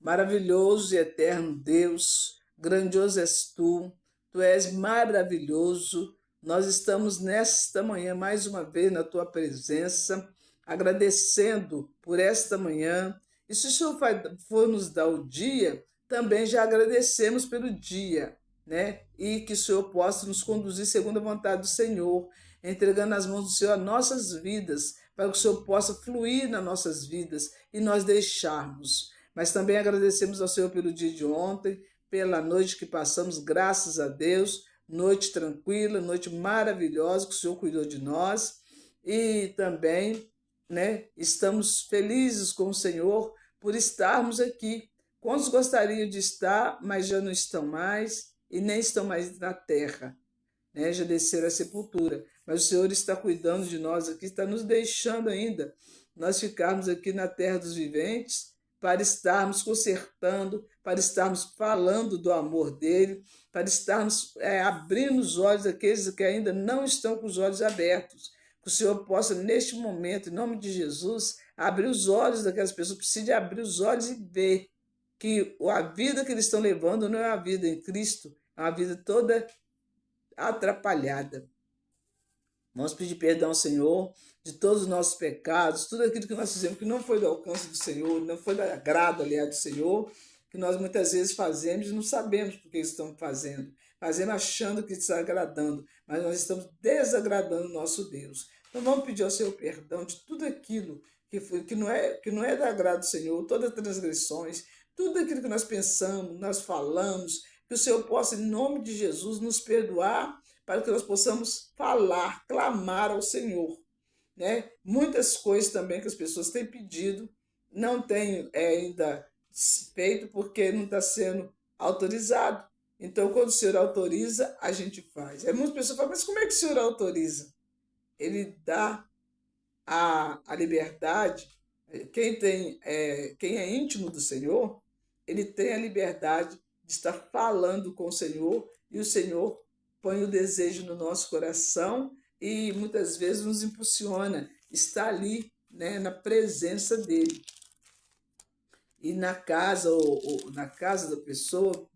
Maravilhoso e eterno Deus, grandioso és tu és maravilhoso. Nós estamos nesta manhã mais uma vez na tua presença, agradecendo por esta manhã. E se o Senhor for nos dar o dia, também já agradecemos pelo dia, né? E que o Senhor possa nos conduzir segundo a vontade do Senhor, entregando nas mãos do Senhor as nossas vidas, para que o Senhor possa fluir nas nossas vidas e nós deixarmos. Mas também agradecemos ao Senhor pelo dia de ontem, pela noite que passamos, graças a Deus, noite tranquila, noite maravilhosa, que o Senhor cuidou de nós. E também, né, estamos felizes com o Senhor por estarmos aqui. Quantos gostariam de estar, mas já não estão mais e nem estão mais na terra, né? Já desceram à sepultura. Mas o Senhor está cuidando de nós aqui, está nos deixando ainda nós ficarmos aqui na terra dos viventes para estarmos consertando, para estarmos falando do amor dele, para estarmos abrindo os olhos daqueles que ainda não estão com os olhos abertos. Que o Senhor possa, neste momento, em nome de Jesus, abrir os olhos daquelas pessoas, precisa abrir os olhos e ver que a vida que eles estão levando não é uma vida em Cristo, é uma vida toda atrapalhada. Vamos pedir perdão ao Senhor de todos os nossos pecados, tudo aquilo que nós fizemos que não foi do alcance do Senhor, não foi do agrado, aliás, do Senhor, que nós muitas vezes fazemos e não sabemos por que estamos fazendo. Fazendo achando que está agradando, mas nós estamos desagradando o nosso Deus. Então vamos pedir ao Senhor perdão de tudo aquilo que não é do agrado do Senhor, todas as transgressões, tudo aquilo que nós pensamos, nós falamos, que o Senhor possa, em nome de Jesus, nos perdoar para que nós possamos falar, clamar ao Senhor, né? Muitas coisas também que as pessoas têm pedido, não têm ainda feito porque não está sendo autorizado. Então, quando o Senhor autoriza, a gente faz. Aí muitas pessoas falam, mas como é que o Senhor autoriza? Ele dá a liberdade. Quem é íntimo do Senhor, ele tem a liberdade de estar falando com o Senhor e o Senhor põe o desejo no nosso coração e muitas vezes nos impulsiona, está ali, né, na presença dele. E na casa, ou na casa da pessoa,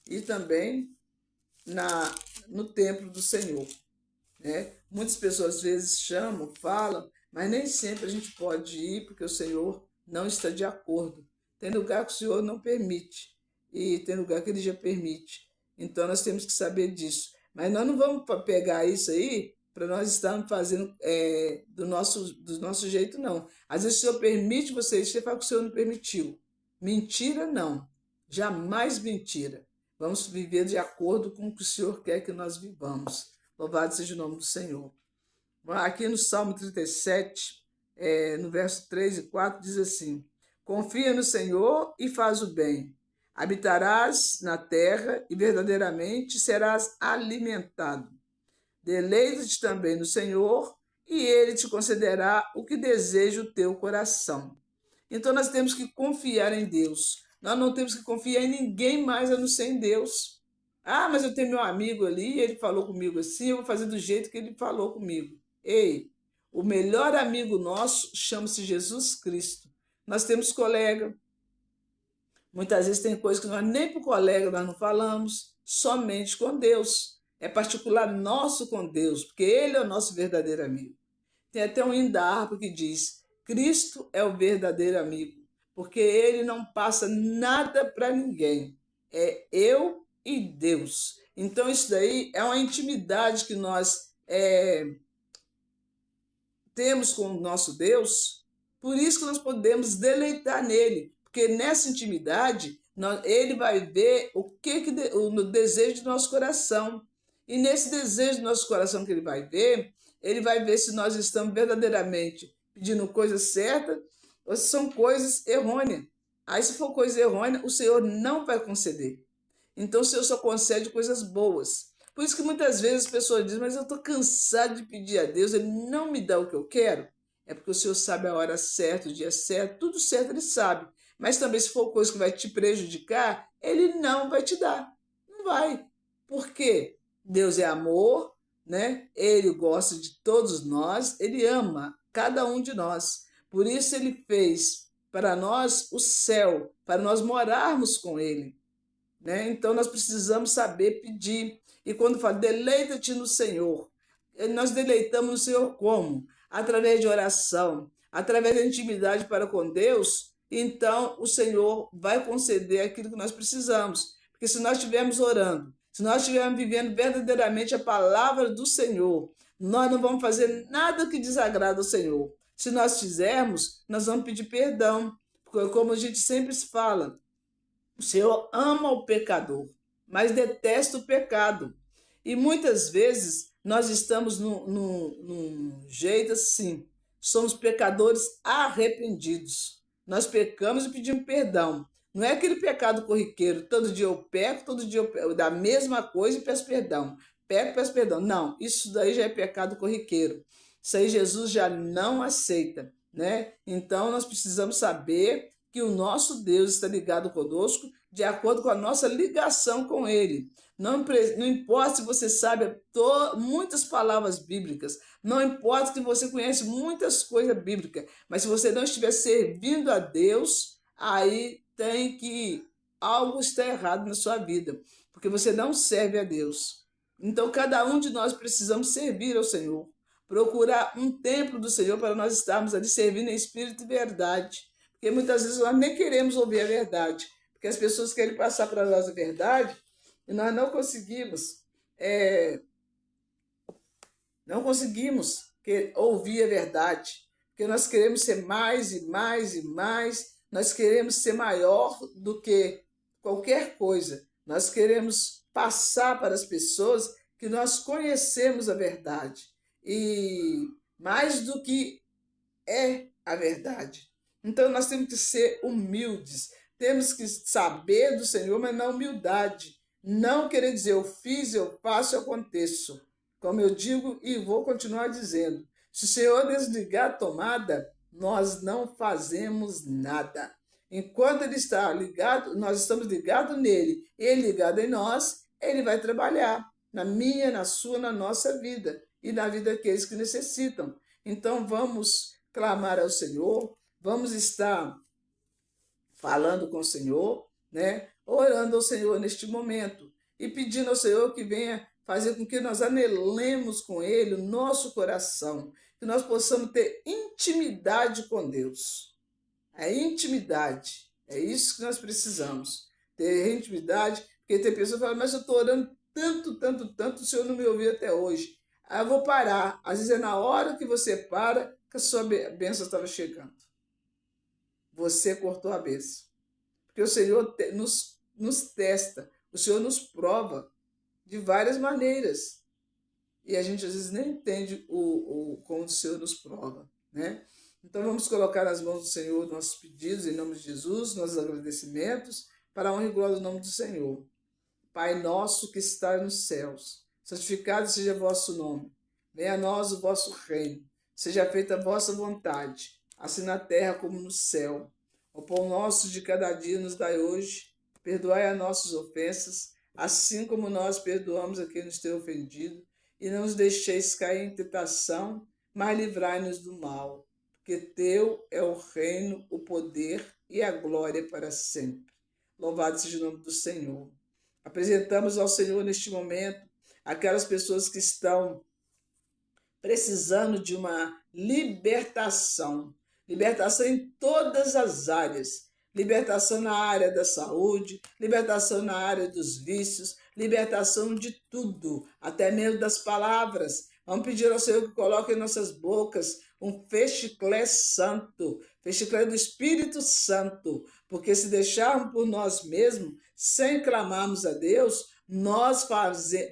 e também no templo do Senhor, né? Muitas pessoas às vezes chamam, falam, mas nem sempre a gente pode ir porque o Senhor não está de acordo. Tem lugar que o Senhor não permite e tem lugar que ele já permite. Então nós temos que saber disso. Mas nós não vamos pegar isso aí para nós estarmos fazendo do nosso jeito, não. Às vezes o Senhor permite você ir, você fala que o Senhor não permitiu. Mentira, não. Jamais mentira. Vamos viver de acordo com o que o Senhor quer que nós vivamos. Louvado seja o nome do Senhor. Aqui no Salmo 37, no verso 3 e 4, diz assim: confia no Senhor e faz o bem. Habitarás na terra e verdadeiramente serás alimentado. Deleita-te também no Senhor e ele te concederá o que deseja o teu coração. Então nós temos que confiar em Deus. Nós não temos que confiar em ninguém mais a não ser em Deus. Ah, mas eu tenho meu amigo ali, ele falou comigo assim, eu vou fazer do jeito que ele falou comigo. Ei, o melhor amigo nosso chama-se Jesus Cristo. Nós temos colega. Muitas vezes tem coisas que nós nem para o colega nós não falamos, somente com Deus. É particular nosso com Deus, porque Ele é o nosso verdadeiro amigo. Tem até um hino da harpa que diz: Cristo é o verdadeiro amigo, porque Ele não passa nada para ninguém. É eu e Deus. Então isso daí é uma intimidade que nós temos com o nosso Deus, por isso que nós podemos deleitar nele, porque nessa intimidade ele vai ver o desejo do nosso coração. E nesse desejo do nosso coração que ele vai ver se nós estamos verdadeiramente pedindo coisa certa ou se são coisas errôneas. Aí, se for coisa errônea, o Senhor não vai conceder. Então, o Senhor só concede coisas boas. Por isso que muitas vezes as pessoas dizem, mas eu estou cansado de pedir a Deus, Ele não me dá o que eu quero. É porque o Senhor sabe a hora certa, o dia certo, tudo certo Ele sabe. Mas também se for coisa que vai te prejudicar, Ele não vai te dar. Não vai. Por quê? Deus é amor, né? Ele gosta de todos nós, Ele ama cada um de nós. Por isso Ele fez para nós o céu, para nós morarmos com Ele, né? Então nós precisamos saber pedir. E quando fala, deleita-te no Senhor, nós deleitamos no Senhor como? Através de oração, através da intimidade para com Deus, então o Senhor vai conceder aquilo que nós precisamos. Porque se nós estivermos orando, se nós estivermos vivendo verdadeiramente a palavra do Senhor, nós não vamos fazer nada que desagrada ao Senhor. Se nós fizermos, nós vamos pedir perdão. Porque, como a gente sempre fala, o Senhor ama o pecador, mas detesta o pecado. E muitas vezes nós estamos num jeito assim, somos pecadores arrependidos. Nós pecamos e pedimos perdão. Não é aquele pecado corriqueiro, todo dia eu peco, todo dia eu peco, da mesma coisa e peço perdão. Peco e peço perdão. Não, isso daí já é pecado corriqueiro. Isso aí Jesus já não aceita, né? Então nós precisamos saber que o nosso Deus está ligado conosco de acordo com a nossa ligação com Ele. Não importa se você sabe muitas palavras bíblicas, não importa que você conhece muitas coisas bíblicas, mas se você não estiver servindo a Deus, aí tem que algo está errado na sua vida, porque você não serve a Deus. Então, cada um de nós precisamos servir ao Senhor, procurar um templo do Senhor para nós estarmos ali servindo em espírito e verdade. Porque muitas vezes nós nem queremos ouvir a verdade, porque as pessoas querem passar para nós a verdade e nós não conseguimos ouvir a verdade, porque nós queremos ser mais e mais e mais, nós queremos ser maior do que qualquer coisa, nós queremos passar para as pessoas que nós conhecemos a verdade, e mais do que é a verdade. Então nós temos que ser humildes, temos que saber do Senhor, mas na humildade. Não querer dizer eu fiz, eu faço, eu aconteço. Como eu digo e vou continuar dizendo. Se o Senhor desligar a tomada, nós não fazemos nada. Enquanto Ele está ligado, nós estamos ligados nele, Ele ligado em nós, Ele vai trabalhar na minha, na sua, na nossa vida e na vida daqueles que necessitam. Então vamos clamar ao Senhor, vamos estar falando com o Senhor, né? Orando ao Senhor neste momento e pedindo ao Senhor que venha fazer com que nós anelemos com Ele o nosso coração, que nós possamos ter intimidade com Deus. A intimidade, é isso que nós precisamos, ter intimidade, porque tem pessoas que falam, mas eu estou orando tanto, tanto, tanto, o Senhor não me ouviu até hoje. Aí eu vou parar. Às vezes é na hora que você para que a sua bênção estava chegando. Você cortou a bênção. Porque o Senhor nos testa, o Senhor nos prova de várias maneiras. E a gente às vezes nem entende como o Senhor nos prova, né? Então vamos colocar nas mãos do Senhor nossos pedidos em nome de Jesus, nossos agradecimentos, para a honra e glória do nome do Senhor. Pai nosso que está nos céus, santificado seja o vosso nome. Venha a nós o vosso reino. Seja feita a vossa vontade, assim na terra como no céu. O pão nosso de cada dia nos dai hoje. Perdoai as nossas ofensas, assim como nós perdoamos a quem nos tem ofendido. E não nos deixeis cair em tentação, mas livrai-nos do mal. Porque teu é o reino, o poder e a glória para sempre. Louvado seja o nome do Senhor. Apresentamos ao Senhor neste momento aquelas pessoas que estão precisando de uma libertação. Libertação em todas as áreas. Libertação na área da saúde, libertação na área dos vícios, libertação de tudo, até mesmo das palavras. Vamos pedir ao Senhor que coloque em nossas bocas um fechiclé santo, fechiclé do Espírito Santo, porque se deixarmos por nós mesmos, sem clamarmos a Deus, nós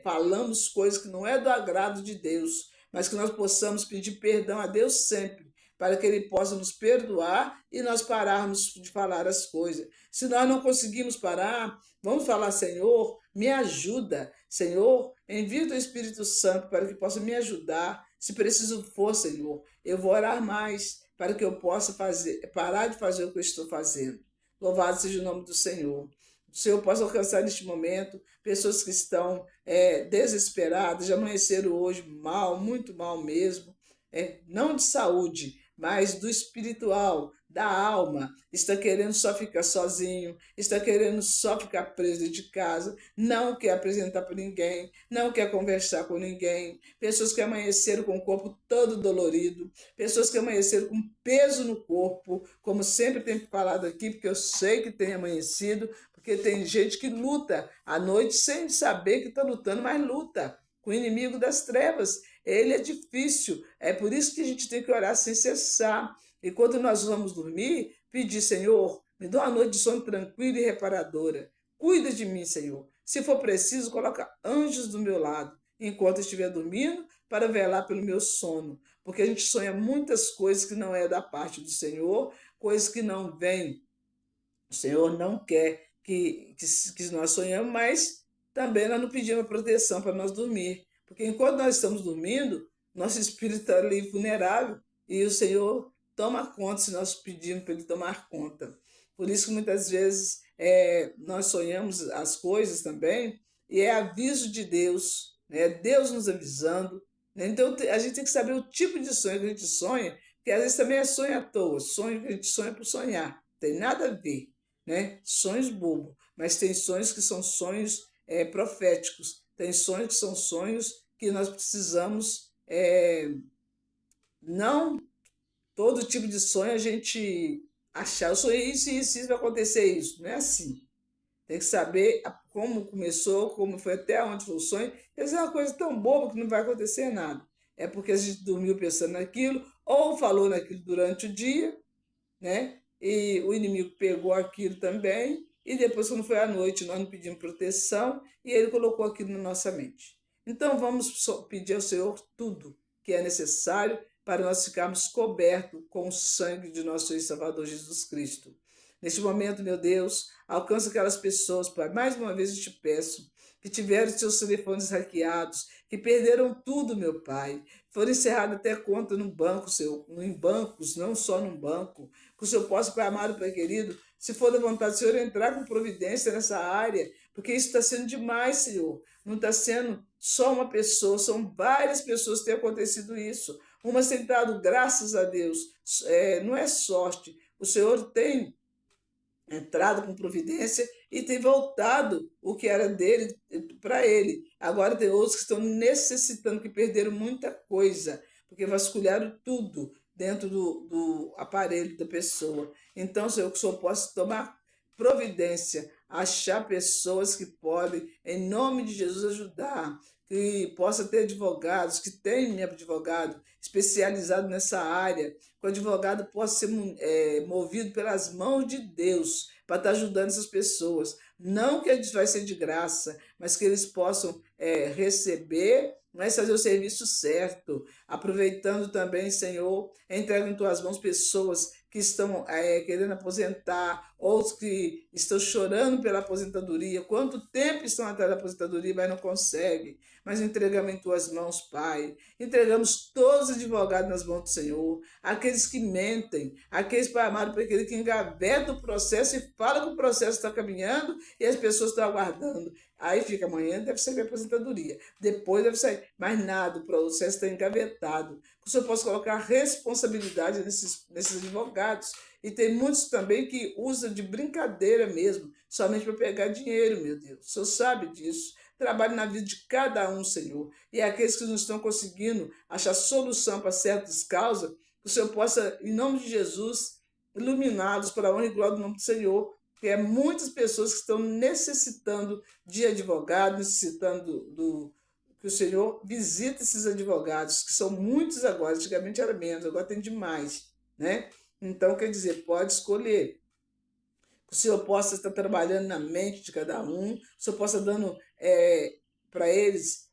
falamos coisas que não é do agrado de Deus, mas que nós possamos pedir perdão a Deus sempre, para que Ele possa nos perdoar e nós pararmos de falar as coisas. Se nós não conseguimos parar, vamos falar, Senhor, me ajuda. Senhor, envia o Teu Espírito Santo para que possa me ajudar. Se preciso for, Senhor, eu vou orar mais para que eu possa parar de fazer o que eu estou fazendo. Louvado seja o nome do Senhor. O Senhor possa alcançar neste momento pessoas que estão desesperadas, já amanheceram hoje mal, muito mal mesmo, não de saúde, mas do espiritual, da alma, está querendo só ficar sozinho, está querendo só ficar preso dentro de casa, não quer apresentar para ninguém, não quer conversar com ninguém, pessoas que amanheceram com o corpo todo dolorido, pessoas que amanheceram com peso no corpo, como sempre tenho falado aqui, porque eu sei que tem amanhecido, porque tem gente que luta à noite sem saber que está lutando, mas luta com o inimigo das trevas. Ele é difícil, é por isso que a gente tem que orar sem cessar. E quando nós vamos dormir, pedir, Senhor, me dá uma noite de sono tranquila e reparadora. Cuida de mim, Senhor. Se for preciso, coloca anjos do meu lado, enquanto eu estiver dormindo, para velar pelo meu sono. Porque a gente sonha muitas coisas que não é da parte do Senhor, coisas que não vêm. O Senhor não quer que nós sonhamos, mas também nós não pedimos proteção para nós dormir. Porque enquanto nós estamos dormindo, nosso espírito está ali vulnerável e o Senhor toma conta se nós pedimos para Ele tomar conta. Por isso que muitas vezes nós sonhamos as coisas também e é aviso de Deus, né? Deus nos avisando. Né? Então a gente tem que saber o tipo de sonho que a gente sonha, porque às vezes também é sonho à toa, sonho que a gente sonha por sonhar, tem nada a ver, né? Sonhos bobos, mas tem sonhos que são sonhos proféticos, tem sonhos que são sonhos que nós precisamos, não todo tipo de sonho a gente achar, eu sonhei isso vai acontecer isso, não é assim. Tem que saber como começou, como foi até onde foi o sonho. Quer dizer, é uma coisa tão boba que não vai acontecer nada. É porque a gente dormiu pensando naquilo, ou falou naquilo durante o dia, né? E o inimigo pegou aquilo também, e depois, quando foi à noite, nós não pedimos proteção, e ele colocou aquilo na nossa mente. Então, vamos pedir ao Senhor tudo que é necessário para nós ficarmos cobertos com o sangue de nosso Senhor e Salvador Jesus Cristo. Neste momento, meu Deus, alcança aquelas pessoas, Pai. Mais uma vez eu te peço, que tiveram seus telefones hackeados, que perderam tudo, meu Pai. Foram encerradas até conta no banco, Senhor, em bancos, não só num banco. Que o Senhor possa, Pai amado, Pai querido, se for da vontade do Senhor, entrar com providência nessa área, porque isso está sendo demais, Senhor. Não está sendo só uma pessoa, são várias pessoas que têm acontecido isso. Umas têm dado graças a Deus, não é sorte. O Senhor tem entrado com providência e tem voltado o que era dele para ele. Agora tem outros que estão necessitando, que perderam muita coisa, porque vasculharam tudo dentro do aparelho da pessoa. Então, Senhor, que o Senhor possa tomar providência, achar pessoas que podem, em nome de Jesus, ajudar, que possa ter advogados, que tenham advogado especializado nessa área, que o advogado possa ser movido pelas mãos de Deus para estar ajudando essas pessoas. Não que vai ser de graça, mas que eles possam receber, mas fazer o serviço certo. Aproveitando também, Senhor, entrega em tuas mãos pessoas que estão querendo aposentar, outros que estão chorando pela aposentadoria. Quanto tempo estão atrás da aposentadoria, mas não conseguem. Mas entregamos em tuas mãos, Pai. Entregamos todos os advogados nas mãos do Senhor. Aqueles que mentem, aqueles, Pai amado, para aquele que engaveta o processo e fala que o processo está caminhando e as pessoas estão aguardando. Aí fica amanhã, deve sair a aposentadoria. Depois deve sair. Mas nada, o processo está engavetado. Que o senhor possa colocar responsabilidade nesses advogados. E tem muitos também que usam de brincadeira mesmo, somente para pegar dinheiro, meu Deus. O senhor sabe disso. Trabalhe na vida de cada um, Senhor. E aqueles que não estão conseguindo achar solução para certas causas, que o Senhor possa, em nome de Jesus, iluminados para a honra e glória do nome do Senhor. Porque é muitas pessoas que estão necessitando de advogado, necessitando que o Senhor visite esses advogados, que são muitos agora, antigamente era menos, agora tem demais, né? Então, quer dizer, pode escolher. Que o Senhor possa estar trabalhando na mente de cada um, que o Senhor possa dando para eles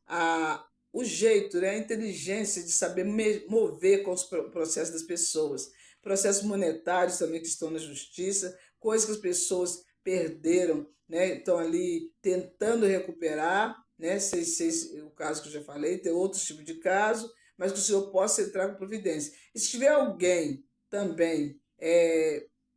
o jeito, né, a inteligência de saber mover com os processos das pessoas. Processos monetários também que estão na justiça, coisas que as pessoas perderam, né, estão ali tentando recuperar, né, sei o caso que eu já falei, tem outros tipos de caso, mas que o Senhor possa entrar com providência. E se tiver alguém também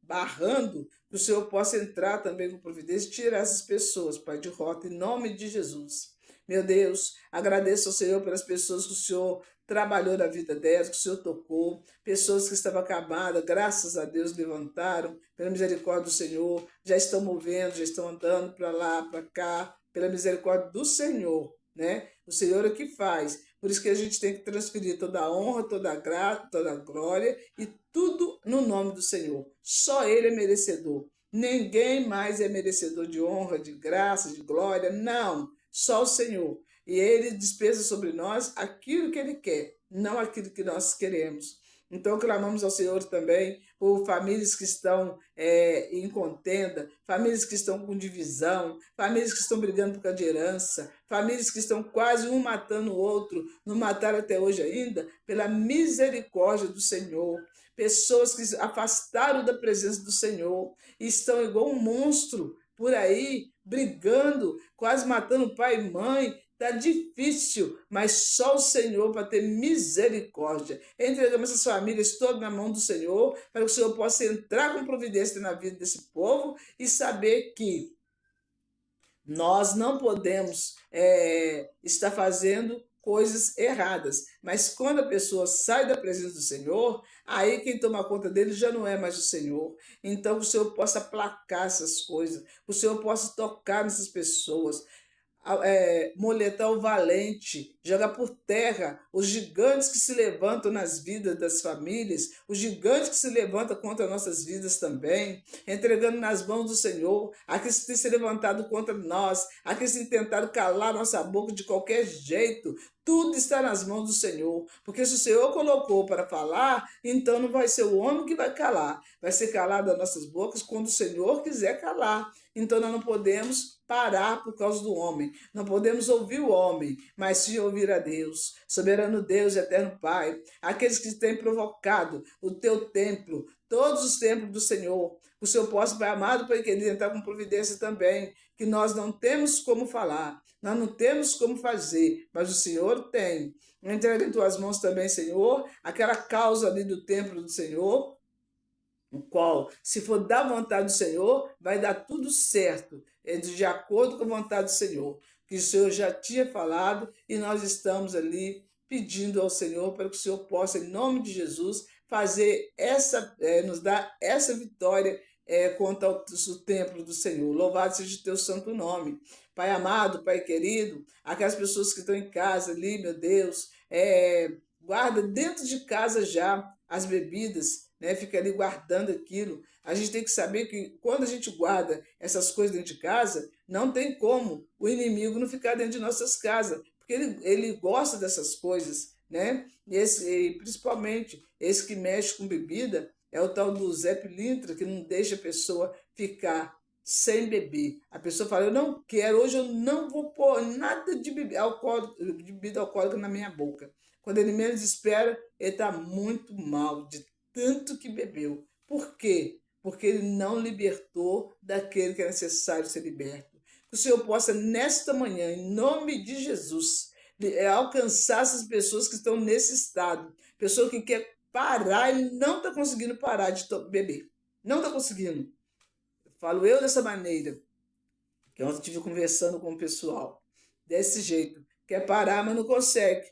barrando, que o Senhor possa entrar também com providência e tirar essas pessoas, Pai, de rota, em nome de Jesus. Meu Deus, agradeço ao Senhor pelas pessoas que o Senhor trabalhou na vida delas, que o Senhor tocou, pessoas que estavam acabadas, graças a Deus levantaram, pela misericórdia do Senhor, já estão movendo, já estão andando para lá, para cá, pela misericórdia do Senhor, né? O Senhor é que faz. Por isso que a gente tem que transferir toda a honra, toda a graça, toda a glória e tudo no nome do Senhor. Só Ele é merecedor. Ninguém mais é merecedor de honra, de graça, de glória. Não, só o Senhor. E Ele dispensa sobre nós aquilo que Ele quer, não aquilo que nós queremos. Então, clamamos ao Senhor também por famílias que estão em contenda, famílias que estão com divisão, famílias que estão brigando por causa de herança, famílias que estão quase um matando o outro, não mataram até hoje ainda, pela misericórdia do Senhor. Pessoas que afastaram da presença do Senhor e estão igual um monstro por aí, brigando, quase matando pai e mãe. Está difícil, mas só o Senhor para ter misericórdia. Entregamos essas famílias todas na mão do Senhor, para que o Senhor possa entrar com providência na vida desse povo e saber que nós não podemos estar fazendo coisas erradas, mas quando a pessoa sai da presença do Senhor, aí quem toma conta dele já não é mais o Senhor. Então que o Senhor possa aplacar essas coisas, que o Senhor possa tocar nessas pessoas, moletar o valente, jogar por terra os gigantes que se levantam nas vidas das famílias, os gigantes que se levantam contra nossas vidas também, entregando nas mãos do Senhor, aqueles que têm se levantado contra nós, aqueles que têm tentado calar nossa boca de qualquer jeito. Tudo está nas mãos do Senhor, porque se o Senhor colocou para falar, então não vai ser o homem que vai calar, vai ser calado das nossas bocas quando o Senhor quiser calar. Então nós não podemos parar por causa do homem, não podemos ouvir o homem, mas sim ouvir a Deus, soberano Deus, eterno Pai, aqueles que têm provocado o teu templo, todos os templos do Senhor, o Senhor possa, Pai amado, Pai querido, entrar com providência também, que nós não temos como falar, nós não temos como fazer, mas o Senhor tem. Entrega em tuas mãos também, Senhor, aquela causa ali do templo do Senhor, o qual, se for da vontade do Senhor, vai dar tudo certo, de acordo com a vontade do Senhor, que o Senhor já tinha falado e nós estamos ali pedindo ao Senhor para que o Senhor possa, em nome de Jesus, fazer nos dar essa vitória contra o templo do Senhor. Louvado seja o teu santo nome. Pai amado, Pai querido, aquelas pessoas que estão em casa ali, meu Deus, guarda dentro de casa já as bebidas, né? Fica ali guardando aquilo. A gente tem que saber que quando a gente guarda essas coisas dentro de casa, não tem como o inimigo não ficar dentro de nossas casas, porque ele gosta dessas coisas, né? E principalmente esse que mexe com bebida é o tal do Zé Pilintra, que não deixa a pessoa ficar sem beber. A pessoa fala, eu não quero, hoje eu não vou pôr nada de bebida alcoólica na minha boca. Quando ele menos espera, ele está muito mal, de tanto que bebeu. Por quê? Porque ele não libertou daquele que é necessário ser liberto. Que o Senhor possa, nesta manhã, em nome de Jesus, alcançar essas pessoas que estão nesse estado. Pessoa que quer parar e não está conseguindo parar de beber. Não está conseguindo. Falo eu dessa maneira, que ontem estive conversando com o pessoal. Desse jeito. Quer parar, mas não consegue.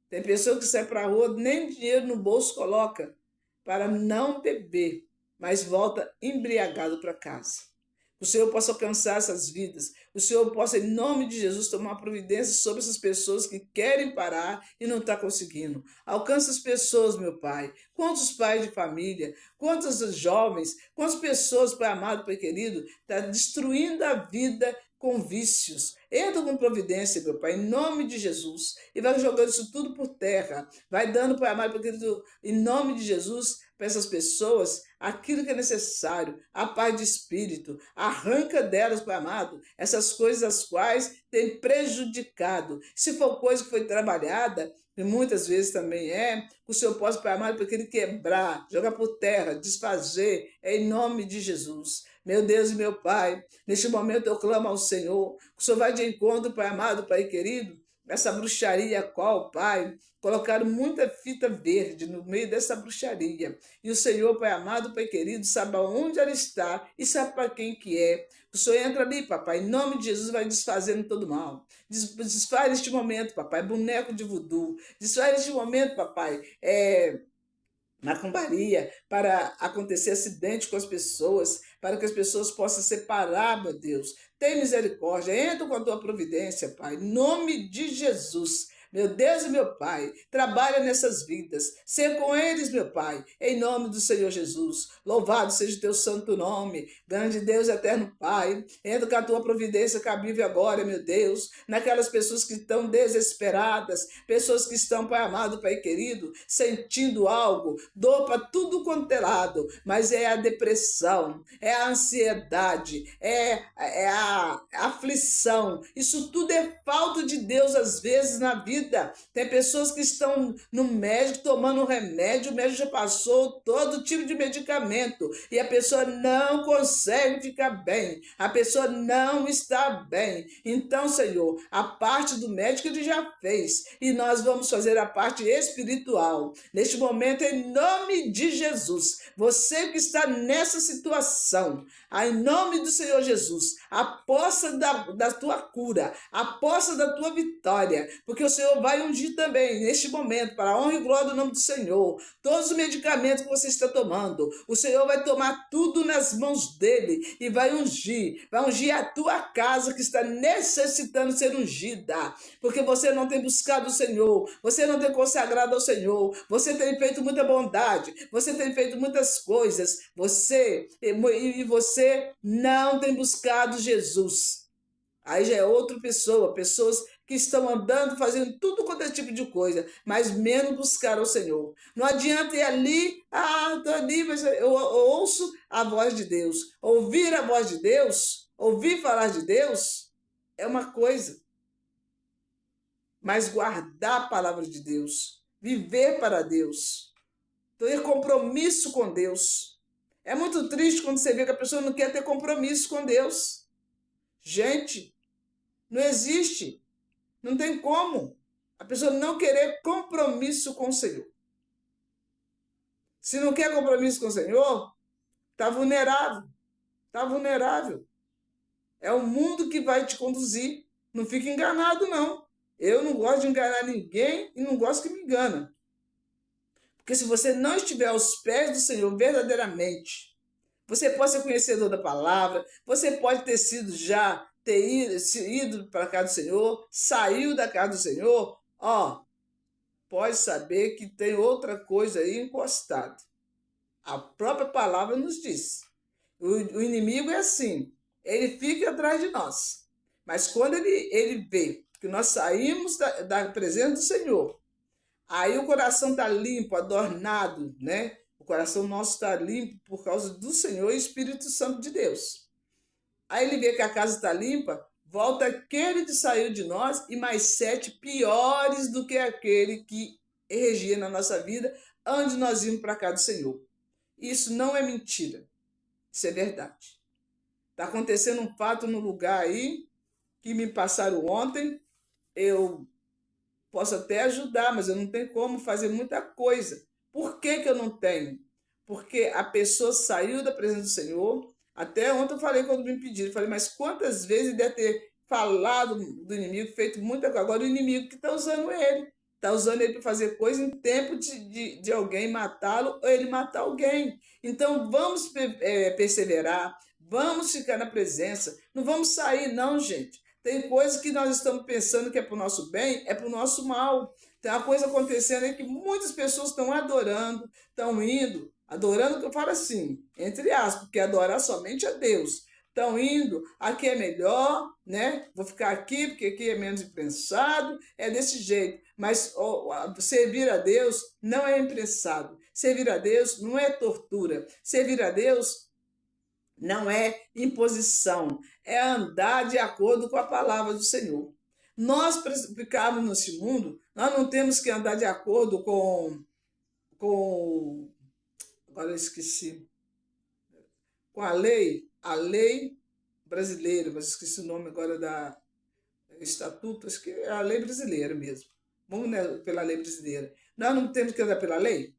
Tem pessoa que sai para a rua, nem dinheiro no bolso coloca para não beber, mas volta embriagado para casa. O Senhor possa alcançar essas vidas. O Senhor possa, em nome de Jesus, tomar providência sobre essas pessoas que querem parar e não estão conseguindo. Alcança as pessoas, meu Pai. Quantos pais de família, quantos jovens, quantas pessoas, Pai amado, Pai querido, está destruindo a vida com vícios. Entra com providência, meu Pai, em nome de Jesus, e vai jogando isso tudo por terra. Vai dando, Pai amado, Pai querido, em nome de Jesus, para essas pessoas aquilo que é necessário, a paz de espírito. Arranca delas, Pai amado, essas coisas as quais tem prejudicado. Se for coisa que foi trabalhada, e muitas vezes também que o Senhor possa, Pai amado, para ele quebrar, jogar por terra, desfazer, em nome de Jesus. Meu Deus e meu Pai, neste momento eu clamo ao Senhor, que o Senhor vai de encontro, Pai amado, Pai querido, essa bruxaria qual, Pai, colocaram muita fita verde no meio dessa bruxaria. E o Senhor, Pai amado, Pai querido, sabe aonde ela está e sabe para quem que é. O Senhor entra ali, papai, em nome de Jesus, vai desfazendo todo mal. Desfaz este momento, papai, boneco de voodoo. Desfaz este momento, papai, macumbaria, para acontecer acidente com as pessoas, para que as pessoas possam separar, meu Deus. Tem misericórdia, entra com a tua providência, Pai, em nome de Jesus. Meu Deus e meu Pai, trabalha nessas vidas, ser com eles, meu Pai, em nome do Senhor Jesus. Louvado seja o teu santo nome, grande Deus, eterno Pai. Entra com a tua providência cabível agora, meu Deus, naquelas pessoas que estão desesperadas, pessoas que estão, Pai amado, Pai querido, sentindo algo, dor para tudo quanto é lado, mas é a depressão, é a ansiedade, é a aflição. Isso tudo é falta de Deus às vezes na vida. Tem pessoas que estão no médico tomando um remédio, o médico já passou todo tipo de medicamento e a pessoa não consegue ficar bem, a pessoa não está bem. Então, Senhor, a parte do médico ele já fez e nós vamos fazer a parte espiritual. Neste momento, em nome de Jesus, você que está nessa situação, em nome do Senhor Jesus, aposta da tua cura, aposta da tua vitória, porque o Senhor vai ungir também, neste momento, para a honra e glória do nome do Senhor, todos os medicamentos que você está tomando, o Senhor vai tomar tudo nas mãos dele e vai ungir a tua casa que está necessitando ser ungida, porque você não tem buscado o Senhor, você não tem consagrado ao Senhor, você tem feito muita bondade, você tem feito muitas coisas, você não tem buscado Jesus. Aí já é outra pessoa, pessoas que estão andando, fazendo tudo quanto é tipo de coisa, mas menos buscar o Senhor. Não adianta ir ali, estou ali, mas eu ouço a voz de Deus. Ouvir a voz de Deus, ouvir falar de Deus, é uma coisa. Mas guardar a palavra de Deus, viver para Deus, ter compromisso com Deus. É muito triste quando você vê que a pessoa não quer ter compromisso com Deus. Gente, não existe. Não tem como a pessoa não querer compromisso com o Senhor. Se não quer compromisso com o Senhor, está vulnerável. Está vulnerável. É o mundo que vai te conduzir. Não fique enganado, não. Eu não gosto de enganar ninguém e não gosto que me engana. Porque se você não estiver aos pés do Senhor verdadeiramente, você pode ser conhecedor da palavra, você pode ter sido já, ter ido para a casa do Senhor, saiu da casa do Senhor, pode saber que tem outra coisa aí encostado. A própria palavra nos diz. O inimigo é assim, ele fica atrás de nós. Mas quando ele vê que nós saímos da presença do Senhor, aí o coração está limpo, adornado, né? O coração nosso está limpo por causa do Senhor e Espírito Santo de Deus. Aí ele vê que a casa está limpa, volta aquele que saiu de nós e mais 7 piores do que aquele que regia na nossa vida, antes de nós irmos para a casa do Senhor. Isso não é mentira, isso é verdade. Está acontecendo um fato no lugar aí que me passaram ontem. Eu posso até ajudar, mas eu não tenho como fazer muita coisa. Por que que eu não tenho? Porque a pessoa saiu da presença do Senhor. Até ontem eu falei quando me pediram, falei, mas quantas vezes ele deve ter falado do inimigo, feito muita coisa. Agora o inimigo que está usando ele. Está usando ele para fazer coisa em tempo de alguém matá-lo ou ele matar alguém. Então vamos perseverar, vamos ficar na presença. Não vamos sair, não, gente. Tem coisas que nós estamos pensando que é para o nosso bem, é para o nosso mal. Tem uma coisa acontecendo aí que muitas pessoas estão adorando, estão indo, adorando, que eu falo assim, entre aspas, porque adorar somente a Deus. Estão indo, aqui é melhor, né? Vou ficar aqui porque aqui é menos imprensado, é desse jeito. Mas servir a Deus não é imprensado. Servir a Deus não é tortura. Servir a Deus não é imposição, é andar de acordo com a palavra do Senhor. Nós, para ficarmos neste mundo, nós não temos que andar de acordo com agora eu esqueci, com a lei brasileira, mas esqueci o nome agora estatuto, acho que é a lei brasileira mesmo. Vamos, né, pela lei brasileira. Nós não temos que andar pela lei?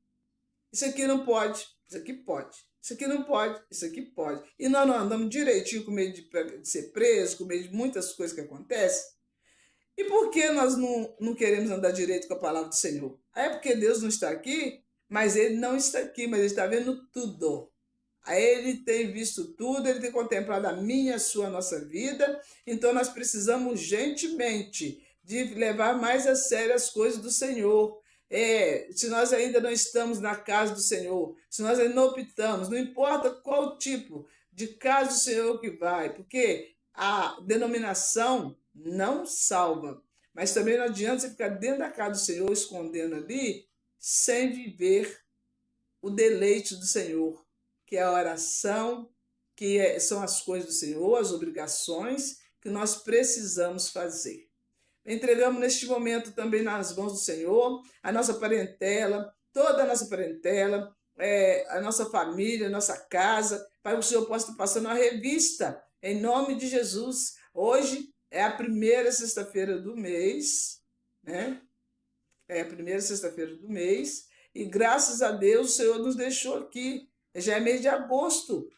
Isso aqui não pode, isso aqui pode. Isso aqui não pode, isso aqui pode. E nós não andamos direitinho com medo de ser preso, com medo de muitas coisas que acontecem. E por que nós não queremos andar direito com a palavra do Senhor? É porque Deus não está aqui, mas Ele não está aqui, mas Ele está vendo tudo. Aí Ele tem visto tudo, Ele tem contemplado a minha, a sua, a nossa vida. Então nós precisamos urgentemente de levar mais a sério as coisas do Senhor. Se nós ainda não estamos na casa do Senhor, se nós ainda não optamos, não importa qual tipo de casa do Senhor que vai, porque a denominação não salva, mas também não adianta você ficar dentro da casa do Senhor, escondendo ali, sem viver o deleite do Senhor, que é a oração, são as coisas do Senhor, as obrigações que nós precisamos fazer. Entregamos neste momento também nas mãos do Senhor a nossa parentela, toda a nossa parentela, a nossa família, a nossa casa, para que o Senhor possa estar passando uma revista, em nome de Jesus. Hoje é a primeira sexta-feira do mês, né? É a primeira sexta-feira do mês, e graças a Deus o Senhor nos deixou aqui. Já é mês de agosto,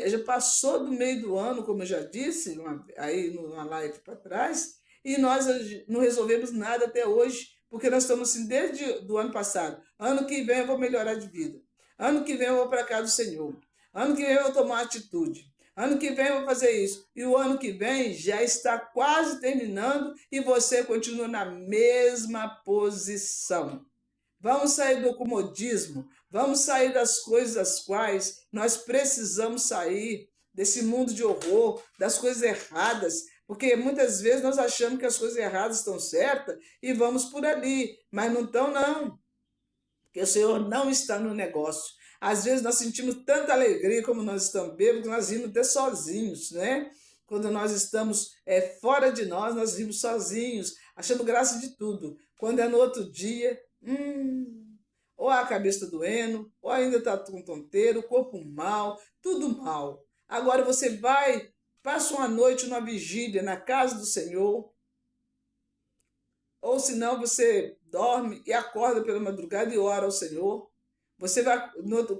já passou do meio do ano, como eu já disse, aí numa live para trás, e nós não resolvemos nada até hoje, porque nós estamos assim desde o ano passado. Ano que vem eu vou melhorar de vida. Ano que vem eu vou para a casa do Senhor. Ano que vem eu vou tomar atitude. Ano que vem eu vou fazer isso. E o ano que vem já está quase terminando e você continua na mesma posição. Vamos sair do comodismo, vamos sair das coisas das quais nós precisamos sair, desse mundo de horror, das coisas erradas, porque muitas vezes nós achamos que as coisas erradas estão certas e vamos por ali, mas não estão não, porque o Senhor não está no negócio. Às vezes nós sentimos tanta alegria como nós estamos bêbados, que nós rimos até sozinhos, né? Quando nós estamos fora de nós rimos sozinhos, achando graça de tudo. Quando é no outro dia, ou a cabeça está doendo, ou ainda está com tonteiro, o corpo mal, tudo mal. Agora você vai, passa uma noite, uma vigília na casa do Senhor, ou senão você dorme e acorda pela madrugada e ora ao Senhor. Você vai,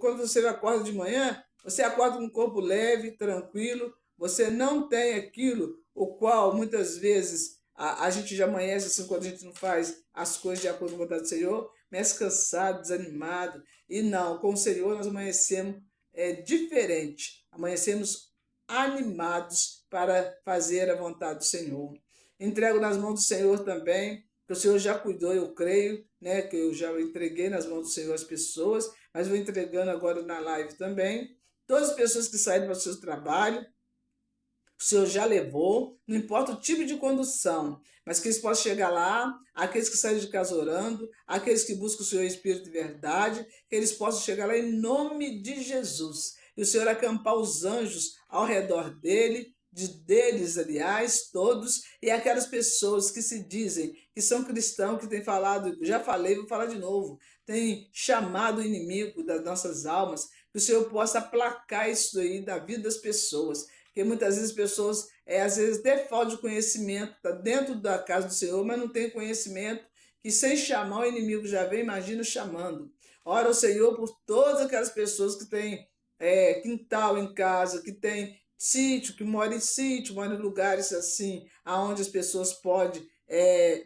quando você acorda de manhã, você acorda com o corpo leve, tranquilo, você não tem aquilo o qual muitas vezes a gente já amanhece assim quando a gente não faz as coisas de acordo com a vontade do Senhor, amanhece cansado, desanimado. E não, com o Senhor nós amanhecemos diferente, amanhecemos animados para fazer a vontade do Senhor. Entrego nas mãos do Senhor também, que o Senhor já cuidou, eu creio, né, que eu já entreguei nas mãos do Senhor as pessoas, mas vou entregando agora na live também. Todas as pessoas que saíram para o seu trabalho, o Senhor já levou, não importa o tipo de condução, mas que eles possam chegar lá, aqueles que saem de casa orando, aqueles que buscam o Senhor em espírito de verdade, que eles possam chegar lá em nome de Jesus. E o Senhor acampar os anjos ao redor deles, aliás, todos, e aquelas pessoas que se dizem que são cristãos, que têm falado, já falei, vou falar de novo, têm chamado o inimigo das nossas almas, que o Senhor possa aplacar isso aí da vida das pessoas, porque muitas vezes as pessoas, às vezes até falta de conhecimento, está dentro da casa do Senhor, mas não tem conhecimento, que sem chamar o inimigo já vem, imagina chamando. Ora ao Senhor por todas aquelas pessoas que têm quintal em casa, que têm sítio, que mora em sítio, mora em lugares assim, aonde as pessoas podem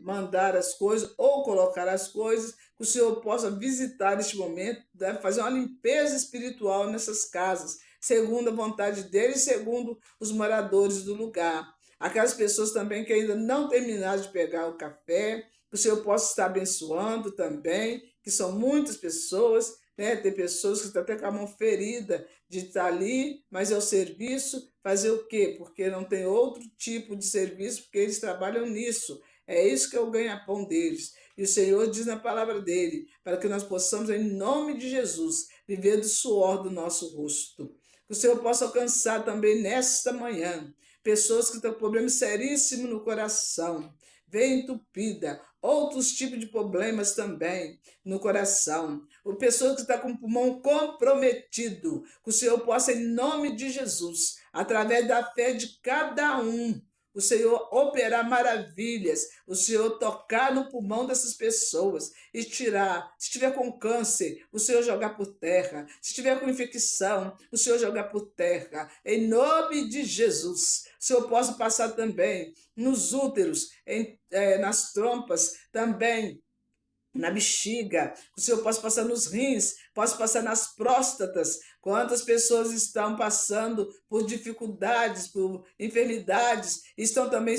mandar as coisas ou colocar as coisas, que o Senhor possa visitar neste momento, deve fazer uma limpeza espiritual nessas casas, segundo a vontade dele e segundo os moradores do lugar. Aquelas pessoas também que ainda não terminaram de pegar o café, que o Senhor possa estar abençoando também, que são muitas pessoas, né? Tem pessoas que estão até com a mão ferida de estar ali, mas é o serviço, fazer o quê? Porque não tem outro tipo de serviço, porque eles trabalham nisso. É isso que é o ganha-pão deles. E o Senhor diz na palavra dele, para que nós possamos, em nome de Jesus, viver do suor do nosso rosto. Que o Senhor possa alcançar também nesta manhã pessoas que estão com problemas seríssimos no coração, veia entupida, outros tipos de problemas também no coração. O pessoa que está com o pulmão comprometido, que o Senhor possa, em nome de Jesus, através da fé de cada um, o Senhor operar maravilhas, o Senhor tocar no pulmão dessas pessoas e tirar. Se estiver com câncer, o Senhor jogar por terra. Se estiver com infecção, o Senhor jogar por terra. Em nome de Jesus. O Senhor possa passar também nos úteros, nas trompas, também na bexiga, o Senhor possa passar nos rins, possa passar nas próstatas. Quantas pessoas estão passando por dificuldades, por enfermidades, estão também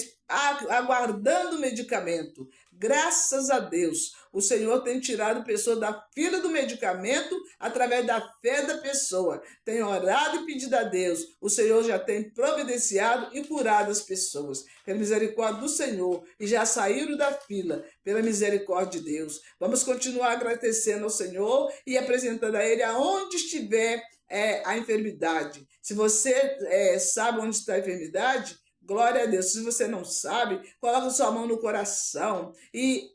aguardando medicamento. Graças a Deus, o Senhor tem tirado pessoas da fila do medicamento através da fé da pessoa. Tem orado e pedido a Deus. O Senhor já tem providenciado e curado as pessoas. Pela misericórdia do Senhor, e já saíram da fila, pela misericórdia de Deus. Vamos continuar agradecendo ao Senhor e apresentando a Ele aonde estiver a enfermidade. Se você sabe onde está a enfermidade, glória a Deus. Se você não sabe, coloca sua mão no coração e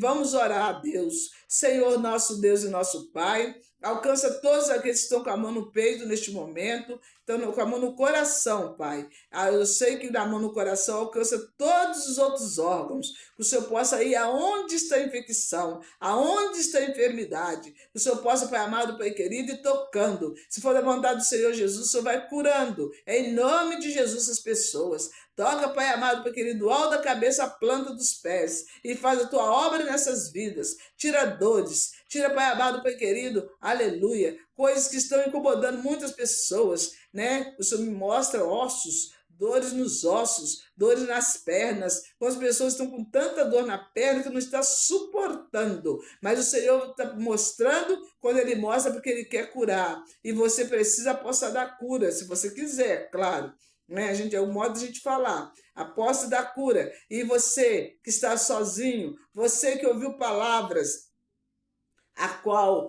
vamos orar a Deus. Senhor, nosso Deus e nosso Pai, alcança todos aqueles que estão com a mão no peito neste momento, estão com a mão no coração, Pai. Eu sei que da mão no coração alcança todos os outros órgãos, que o Senhor possa ir aonde está a infecção, aonde está a enfermidade, que o Senhor possa, Pai amado, Pai querido, ir tocando. Se for da vontade do Senhor Jesus, o Senhor vai curando, em nome de Jesus, as pessoas. Toca, Pai amado, Pai querido, alto da cabeça à planta dos pés, e faz a tua obra nessas vidas. Tira dores, tira, Pai amado, Pai querido, aleluia, coisas que estão incomodando muitas pessoas, né? O Senhor me mostra ossos, dores nos ossos, dores nas pernas. As pessoas estão com tanta dor na perna que não está suportando. Mas o Senhor está mostrando, quando Ele mostra, porque Ele quer curar. E você precisa apostar da cura, se você quiser, claro. Né? É o modo de a gente falar. Aposta da cura. E você que está sozinho, você que ouviu palavras a qual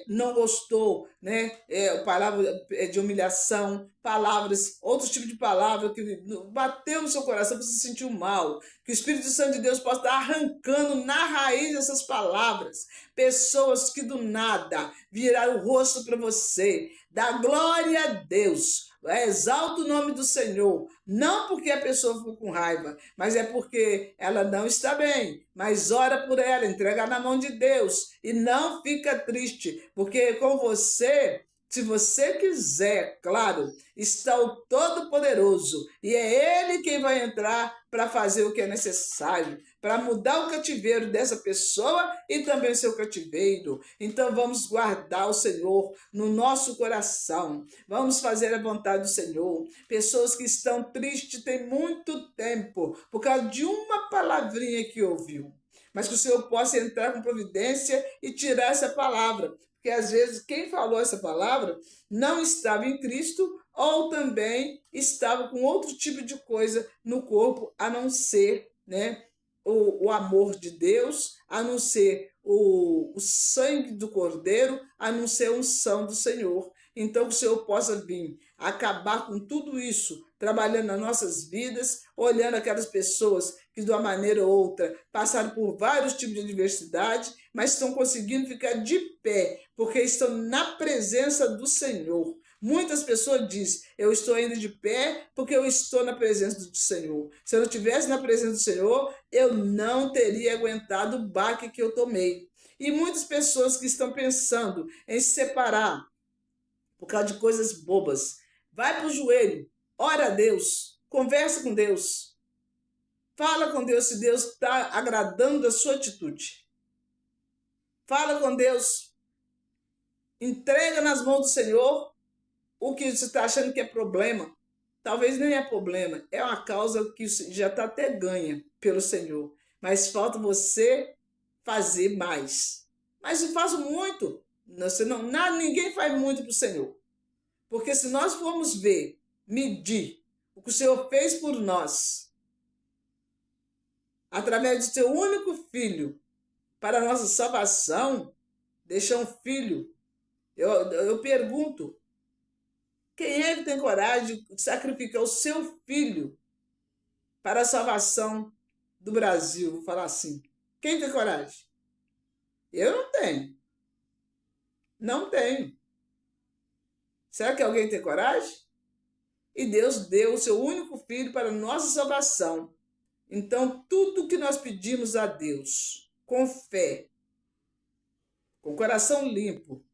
não gostou, né? Palavras de humilhação, palavras, outros tipos de palavras que bateu no seu coração, você se sentiu mal. Que o Espírito Santo de Deus possa estar arrancando na raiz essas palavras. Pessoas que do nada viraram o rosto para você. Dá glória a Deus. Exalta o nome do Senhor, não porque a pessoa ficou com raiva, mas é porque ela não está bem. Mas ora por ela, entrega na mão de Deus e não fica triste, porque com você, se você quiser, claro, está o Todo-Poderoso e é Ele quem vai entrar para fazer o que é necessário, para mudar o cativeiro dessa pessoa e também o seu cativeiro. Então vamos guardar o Senhor no nosso coração, vamos fazer a vontade do Senhor. Pessoas que estão tristes tem muito tempo por causa de uma palavrinha que ouviu, mas que o Senhor possa entrar com providência e tirar essa palavra, porque às vezes quem falou essa palavra não estava em Cristo ou também estava com outro tipo de coisa no corpo, a não ser, né, o amor de Deus, a não ser o sangue do Cordeiro, a não ser a unção do Senhor. Então, que o Senhor possa vir acabar com tudo isso, trabalhando nas nossas vidas, olhando aquelas pessoas que, de uma maneira ou outra, passaram por vários tipos de adversidade, mas estão conseguindo ficar de pé, porque estão na presença do Senhor. Muitas pessoas dizem, eu estou indo de pé porque eu estou na presença do Senhor. Se eu não estivesse na presença do Senhor, eu não teria aguentado o baque que eu tomei. E muitas pessoas que estão pensando em se separar por causa de coisas bobas, vai para o joelho, ora a Deus, conversa com Deus, fala com Deus se Deus está agradando a sua atitude. Fala com Deus, entrega nas mãos do Senhor o que você está achando que é problema. Talvez nem é problema, é uma causa que já está até ganha pelo Senhor. Mas falta você fazer mais. Mas eu faço muito. Ninguém faz muito para o Senhor. Porque se nós formos medir o que o Senhor fez por nós, através do seu único filho, para a nossa salvação, deixar um filho. Eu pergunto, quem é que tem coragem de sacrificar o seu filho para a salvação do Brasil? Vou falar assim. Quem tem coragem? Eu não tenho. Não tenho. Será que alguém tem coragem? E Deus deu o seu único filho para nossa salvação. Então, tudo que nós pedimos a Deus, com fé, com coração limpo,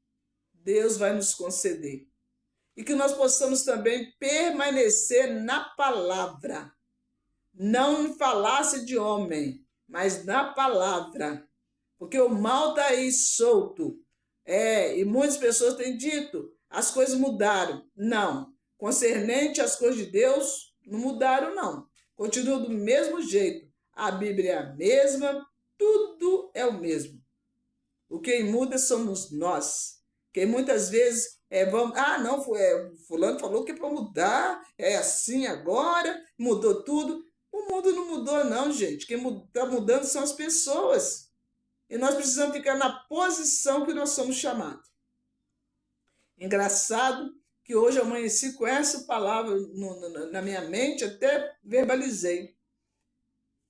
Deus vai nos conceder. E que nós possamos também permanecer na palavra, não em falácia de homem, mas na palavra. Porque o mal está aí solto. E muitas pessoas têm dito, as coisas mudaram. Não. Concernente às coisas de Deus, não mudaram, não. Continua do mesmo jeito. A Bíblia é a mesma, tudo é o mesmo. O que muda somos nós. Que muitas vezes vamos. Ah, não, fulano falou que é para mudar, é assim agora, mudou tudo. O mundo não mudou, não, gente. Quem está mudando são as pessoas. E nós precisamos ficar na posição que nós somos chamados. Engraçado que hoje eu amanheci com essa palavra na minha mente, até verbalizei.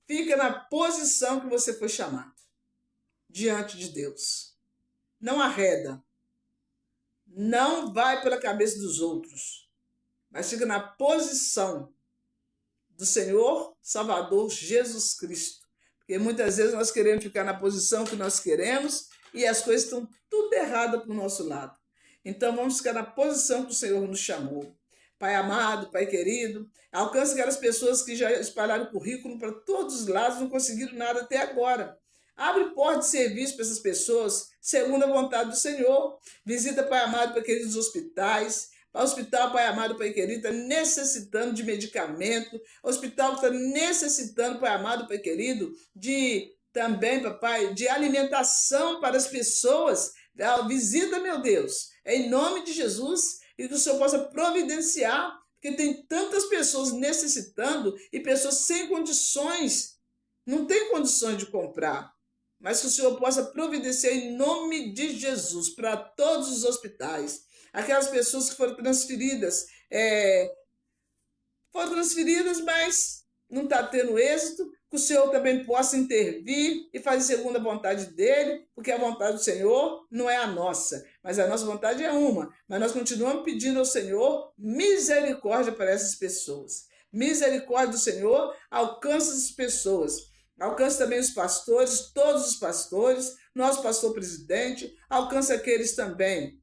Fica na posição que você foi chamado, diante de Deus. Não arreda. Não vai pela cabeça dos outros, mas fica na posição do Senhor Salvador Jesus Cristo. Porque muitas vezes nós queremos ficar na posição que nós queremos e as coisas estão tudo erradas para o nosso lado. Então vamos ficar na posição que o Senhor nos chamou. Pai amado, Pai querido, alcance aquelas pessoas que já espalharam currículo para todos os lados, não conseguiram nada até agora. Abre porta de serviço para essas pessoas, segundo a vontade do Senhor. Visita, Pai amado, para aqueles hospitais. Hospital, Pai amado, Pai querido, está necessitando de medicamento. Hospital que está necessitando, Pai amado, Pai querido, de também, papai, de alimentação para as pessoas. Visita, meu Deus, em nome de Jesus, e que o Senhor possa providenciar, porque tem tantas pessoas necessitando e pessoas sem condições, não tem condições de comprar. Mas que o Senhor possa providenciar em nome de Jesus para todos os hospitais. Aquelas pessoas que foram transferidas, mas não está tendo êxito, que o Senhor também possa intervir e fazer segundo a vontade dele, porque a vontade do Senhor não é a nossa, mas a nossa vontade é uma. Mas nós continuamos pedindo ao Senhor misericórdia para essas pessoas. Misericórdia do Senhor alcança as pessoas. Alcança também os pastores, todos os pastores, nosso pastor presidente, alcança aqueles também,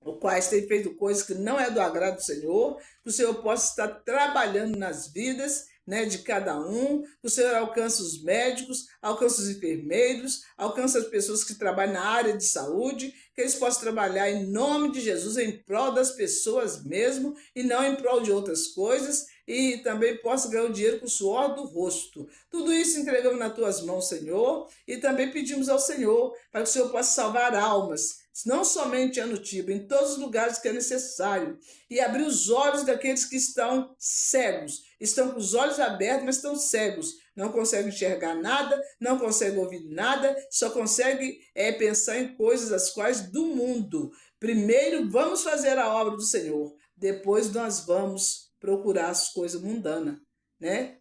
os quais têm feito coisas que não é do agrado do Senhor, que o Senhor possa estar trabalhando nas vidas, né, de cada um, que o Senhor alcance os médicos, alcance os enfermeiros, alcance as pessoas que trabalham na área de saúde, que eles possam trabalhar em nome de Jesus, em prol das pessoas mesmo, e não em prol de outras coisas, e também possa ganhar o dinheiro com o suor do rosto. Tudo isso entregamos nas tuas mãos, Senhor, e também pedimos ao Senhor para que o Senhor possa salvar almas, não somente em Anutiba, em todos os lugares que é necessário, e abrir os olhos daqueles que estão cegos, estão com os olhos abertos, mas estão cegos, não conseguem enxergar nada, não conseguem ouvir nada, só conseguem pensar em coisas as quais do mundo. Primeiro vamos fazer a obra do Senhor, depois nós vamos procurar as coisas mundanas, né?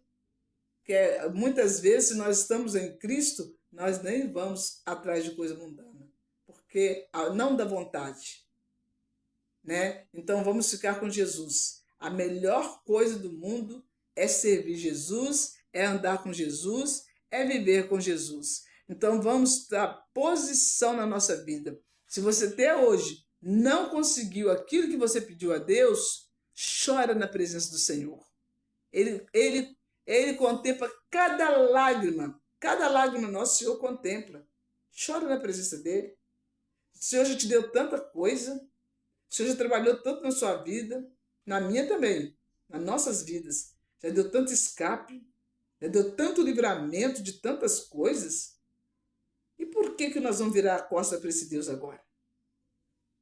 Que muitas vezes, se nós estamos em Cristo, nós nem vamos atrás de coisa mundana, porque não dá vontade, né? Então vamos ficar com Jesus. A melhor coisa do mundo é servir Jesus, é andar com Jesus, é viver com Jesus. Então vamos dar posição na nossa vida. Se você até hoje não conseguiu aquilo que você pediu a Deus, chora na presença do Senhor. Ele contempla cada lágrima nossa, o Senhor contempla. Chora na presença dele. O Senhor já te deu tanta coisa, o Senhor já trabalhou tanto na sua vida, na minha também, nas nossas vidas. Já deu tanto escape, já deu tanto livramento de tantas coisas. E por que nós vamos virar a costa para esse Deus agora?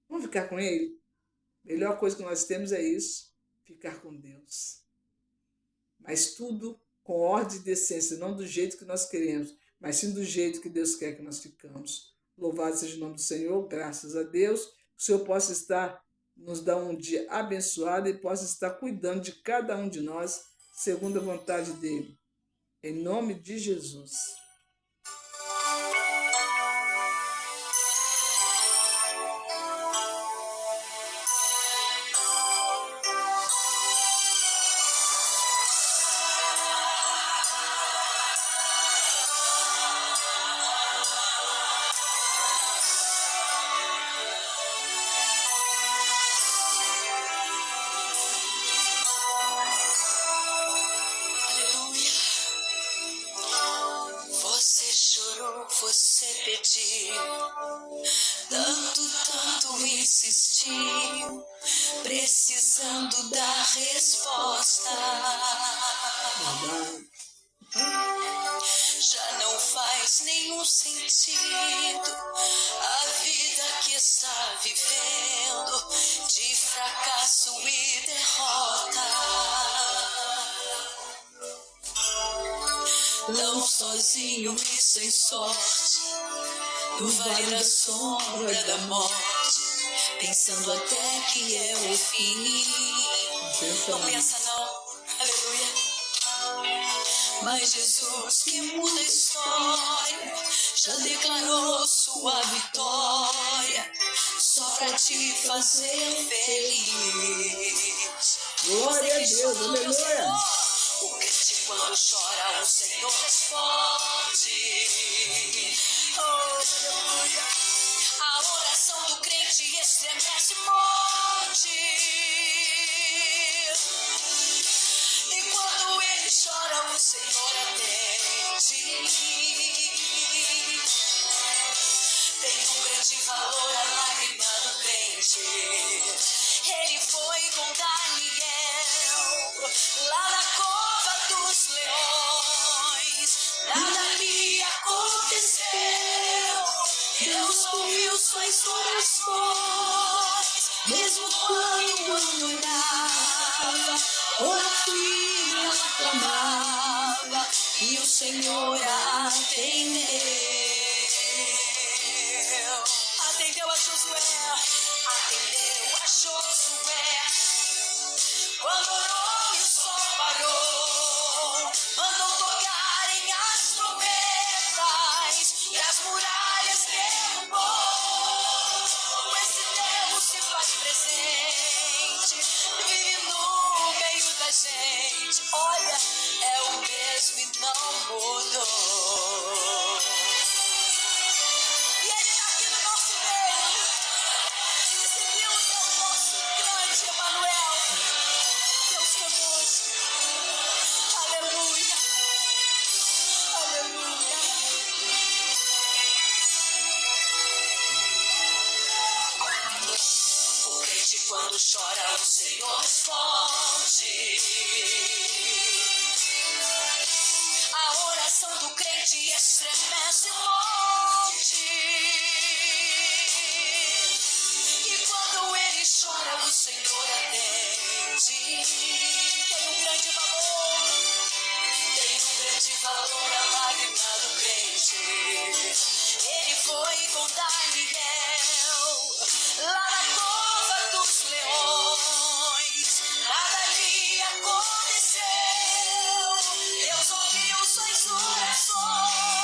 Vamos ficar com ele? A melhor coisa que nós temos é isso, ficar com Deus. Mas tudo com ordem e decência, não do jeito que nós queremos, mas sim do jeito que Deus quer que nós ficamos. Louvado seja o nome do Senhor, graças a Deus, que o Senhor possa estar, nos dar um dia abençoado e possa estar cuidando de cada um de nós, segundo a vontade dele. Em nome de Jesus. sentido a vida que está vivendo de fracasso e derrota. Tão sozinho e sem sorte, no vale da sombra da morte, pensando até que é o fim. Não pensa não, aleluia. Mas Jesus que muda a história já declarou sua vitória, só pra te fazer feliz. Glória a Deus, aleluia. O crente quando chora, o Senhor responde. Oh, aleluia. A oração do crente estremece monte. E quando ele chora, o Senhor atende. Tem um grande valor a lágrima do crente. Ele foi com Daniel lá na cova dos leões. Nada lhe aconteceu. Deus ouviu suas orações, mesmo quando orava, ou a filha ela clamava, e o Senhor atendeu. Atendeu a Josué, atendeu a Josué. Quando orou e o sol parou, mandou tocarem as trombetas e as muralhas derrubou. Esse Deus se faz presente, vive no meio da gente. Olha, é o mesmo e não mudou. E ele está aqui no nosso meio. Esse Deus é o nosso grande Emanuel. Deus conosco. Aleluia. Aleluia. O crente quando chora, o Senhor responde. A oração do crente estremece o monte. E quando ele chora, o Senhor atende. Tem um grande valor. Tem um grande valor a lágrima do crente. Ele foi com Daniel lá na cova dos leões. Nada lhe aconteceu. Deus ouviu suas orações,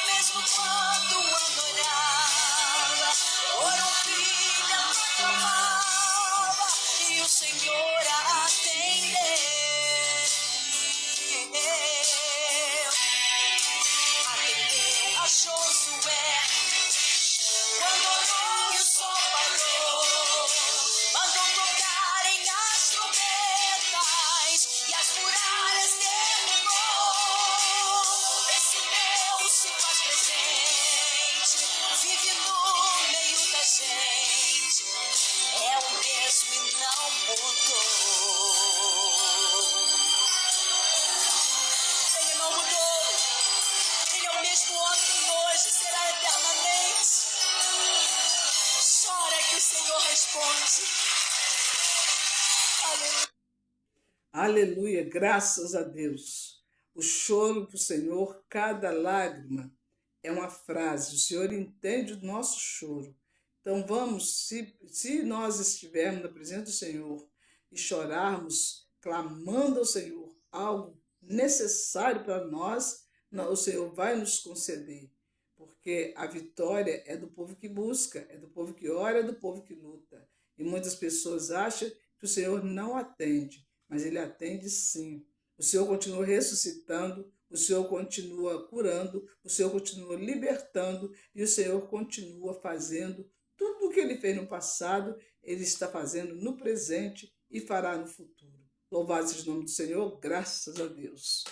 mesmo quando adorava, por um filho ela clamava, e o Senhor atendeu. Atendeu a Josué. Quando orou e o sol parou, mandou tocarem as trombetas e as muralhas derrubou. Esse Deus se faz presente, vive no meio da gente. É o mesmo e não mudou. Ele não mudou. Ele é o mesmo ontem, hoje, será eternamente. Chora que o Senhor responde. Aleluia. Aleluia, graças a Deus. O choro para o Senhor, cada lágrima é uma frase. O Senhor entende o nosso choro. Então vamos, se nós estivermos na presença do Senhor e chorarmos, clamando ao Senhor algo necessário para nós, o Senhor vai nos conceder. Porque a vitória é do povo que busca, é do povo que ora, é do povo que luta. E muitas pessoas acham que o Senhor não atende, mas Ele atende sim. O Senhor continua ressuscitando, o Senhor continua curando, o Senhor continua libertando e o Senhor continua fazendo tudo o que Ele fez no passado, Ele está fazendo no presente e fará no futuro. Louvado seja o nome do Senhor, graças a Deus.